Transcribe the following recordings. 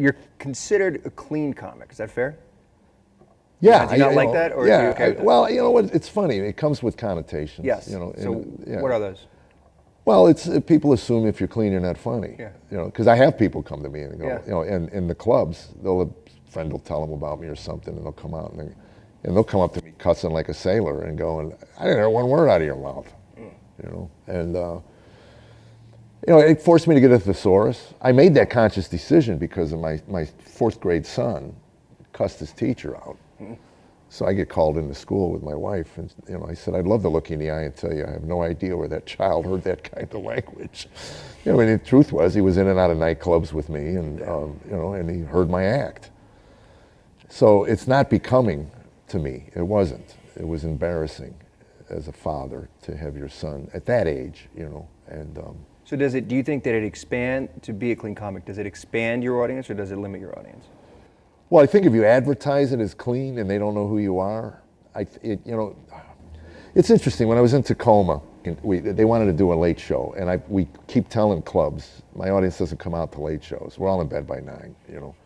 you're considered a clean comic. Is that fair? Yeah. Do you not like that, or yeah, are you okay with that? well, you know what? It's funny. It comes with connotations. Yes. You know. So yeah. what are those? Well, it's people assume if you're clean, you're not funny. Yeah. You know, because I have people come to me and go, Yeah. you know, and in the clubs, a friend will tell them about me or something, and they'll come out and they'll come up to me cussing like a sailor and going, I didn't hear one word out of your mouth. You know, and you know, it forced me to get a thesaurus. I made that conscious decision because of my fourth grade son cussed his teacher out. So I get called into school with my wife, and you know, I said, I'd love to look you in the eye and tell you I have no idea where that child heard that kind of language. You know, and the truth was, he was in and out of nightclubs with me, and you know, and he heard my act. So it's not becoming to me. It wasn't. It was embarrassing as a father to have your son at that age, you know, and. So do you think that to be a clean comic, does it expand your audience or does it limit your audience? Well, I think if you advertise it as clean and they don't know who you are, you know, it's interesting. When I was in Tacoma, they wanted to do a late show, and we keep telling clubs, my audience doesn't come out to late shows. We're all in bed by 9, you know.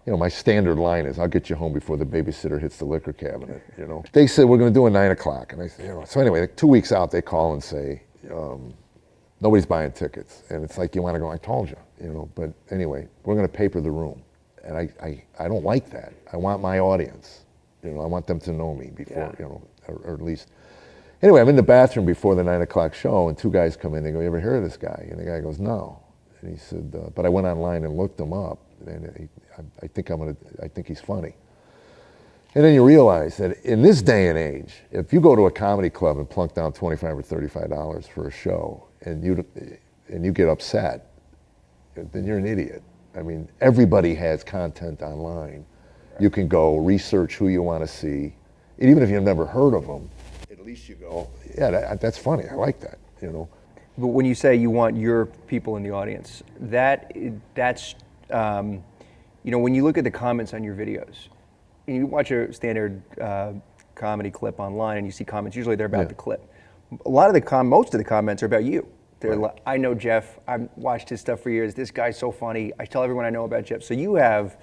You know, my standard line is, I'll get you home before the babysitter hits the liquor cabinet, you know. They said, we're going to do a 9 o'clock. And I said, you know, so anyway, 2 weeks out, they call and say, nobody's buying tickets. And it's like, you want to go, I told you, you know. But anyway, we're going to paper the room. And I don't like that. I want my audience. You know, I want them to know me before, you know, or at least. Anyway, I'm in the bathroom before the 9 o'clock show, and 2 guys come in. They go, you ever hear of this guy? And the guy goes, no. And he said, but I went online and looked him up, and I think he's funny. And then you realize that in this day and age, if you go to a comedy club and plunk down $25 or $35 for a show, and you get upset, then you're an idiot. I mean, everybody has content online. Right. You can go research who you want to see. And even if you've never heard of them, at least you go, yeah, that's funny. I like that, you know. But when you say you want your people in the audience, that's, you know, when you look at the comments on your videos, and you watch a standard comedy clip online and you see comments, usually they're about the clip. Most of the comments are about you. They're like, I know Jeff, I've watched his stuff for years, this guy's so funny, I tell everyone I know about Jeff. So you have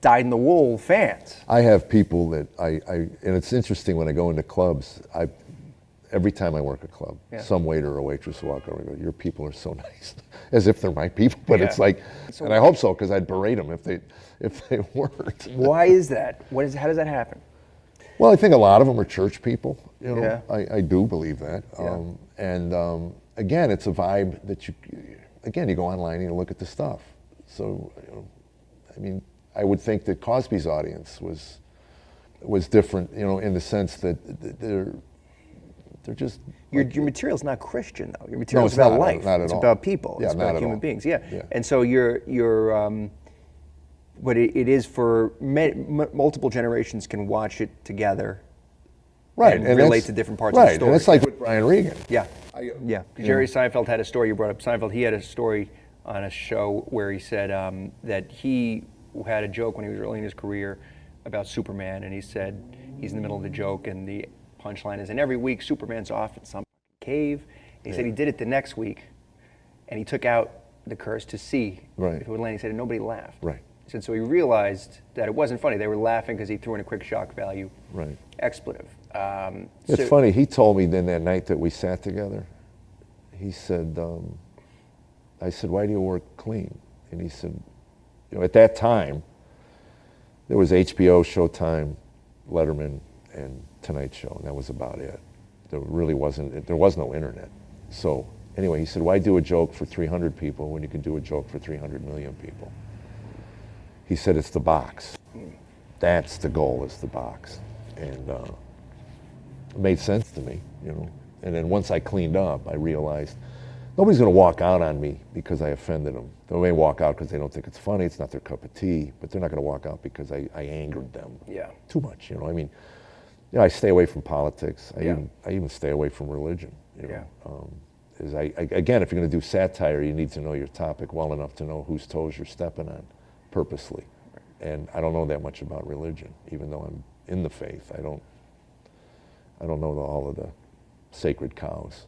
dyed-in-the-wool fans. I have people that and it's interesting when I go into clubs, every time I work a club, some waiter or waitress will walk over and go, your people are so nice, as if they're my people, but it's like, and I hope so, because I'd berate them if they weren't. Why is that? How does that happen? Well, I think a lot of them are church people, you know, I do believe that. Again, it's a vibe that you go online and you look at the stuff. So, you know, I mean, I would think that Cosby's audience was different, you know, in the sense that they're just... Your material's not Christian, though. Your material's about life. Not at it's all. about people. Yeah, it's about human all. beings. Yeah. And so but it is for multiple generations can watch it together. Right, and relate to different parts of the story. And it's like with Brian Regan. Yeah. Jerry Seinfeld had a story, you brought up Seinfeld, he had a story on a show where he said that he had a joke when he was early in his career about Superman, and he said he's in the middle of the joke and the punchline is, and every week Superman's off in some cave. And he said he did it the next week, and he took out the curse to see if it would land. He said, and nobody laughed. Right. He said, so he realized that it wasn't funny. They were laughing because he threw in a quick shock value expletive. It's funny, he told me then that night that we sat together, he said, I said, why do you work clean? And he said, you know, at that time, there was HBO, Showtime, Letterman, and Tonight Show, and that was about it. There was no internet. So anyway, he said, why do a joke for 300 people when you can do a joke for 300 million people? He said, it's the box. That's the goal, is the box. And it made sense to me, you know. And then once I cleaned up, I realized nobody's going to walk out on me because I offended them. They may walk out because they don't think it's funny, it's not their cup of tea, but they're not going to walk out because I angered them too much, you know. I mean, you know, I stay away from politics. I even stay away from religion, you know. Again, if you're going to do satire, you need to know your topic well enough to know whose toes you're stepping on purposely. And I don't know that much about religion, even though I'm in the faith. I don't know all of the sacred cows.